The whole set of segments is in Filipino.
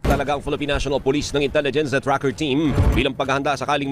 Talaga ang Philippine National Police ng Intelligence Tracker Team bilang paghahanda sakaling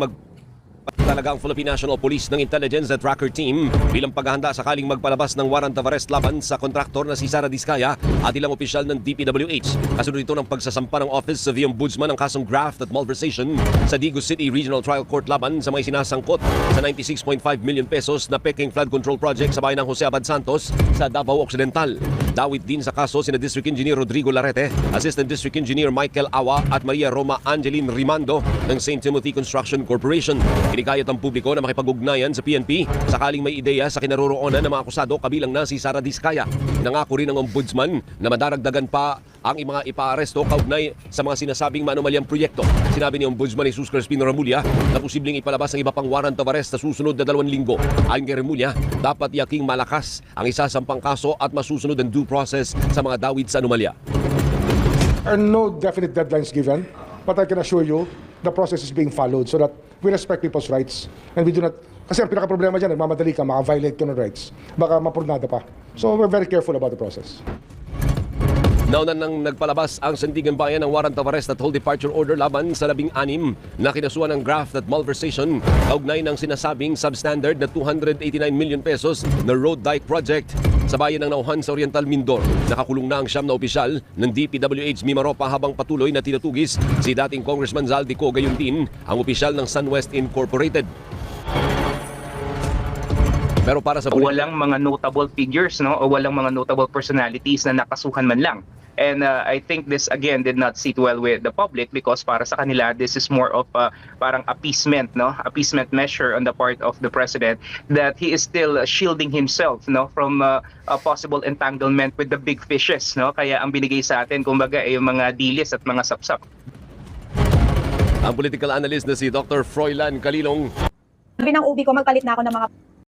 magpalabas ng warrant of arrest laban sa kontraktor na si Sara Diskaya at ilang opisyal ng DPWH. Kasunod ito ng pagsasampa ng Office of the Ombudsman ng kasong graft at malversation sa Digos City Regional Trial Court laban sa mga sinasangkot sa 96.5 million pesos na Peking Flood Control Project sa bayan ng Jose Abad Santos sa Davao Occidental. Dawit din sa kaso sina District Engineer Rodrigo Larete, Assistant District Engineer Michael Awa at Maria Roma Angeline Rimando ng St. Timothy Construction Corporation. Kinikayat ang publiko na makipag-ugnayan sa PNP sakaling may ideya sa kinaroroonan ng mga akusado kabilang na si Sara Diskaya. Nangako rin ng ombudsman na madaragdagan pa ang mga ipaaresto kaugnay sa mga sinasabing maanomalyang proyekto. Sinabi ni Ombudsman Jesus Crespino Remulla na posibleng ipalabas ang iba pang warrant of arrest sa susunod na 2 linggo. Ayon kay Remulla, dapat yaking malakas ang isasampang kaso at masusunod ang due process sa mga dawit sa anomalya. There are no definite deadlines given, but I can assure you the process is being followed so that we respect people's rights and we do not. Kasi ang pinaka-problema dyan, nagmamadali ka, maka-violate ka ng rights. Baka mapurnada pa. So we're very careful about the process. Naunan nang nagpalabas ang Sandigan Bayan ng warrant of arrest at whole departure order laban sa 16 na kinasuhan ng graft at malversation kaugnay ng sinasabing substandard na 289 million pesos na road dike project sa bayan ng Nauhan sa Oriental Mindoro. Nakakulong na ang 9 na opisyal ng DPWH Mimaropa habang patuloy na tinatugis si dating Congressman Zaldico, gayon din ang opisyal ng SunWest Incorporated. Pero para sa walang mga notable figures, no, o walang mga notable personalities na nakasuhan man lang. And I think this again did not sit well with the public because para sa kanila this is more of parang appeasement, no, appeasement measure on the part of the president that he is still shielding himself, no, from a possible entanglement with the big fishes, no. Kaya ang binigay sa atin kumbaga ay yung mga dilis at mga sapsap. Ang political analyst na si Dr. Froilan Calilong. Sabi ng ubi ko, magpalit na ako ng mga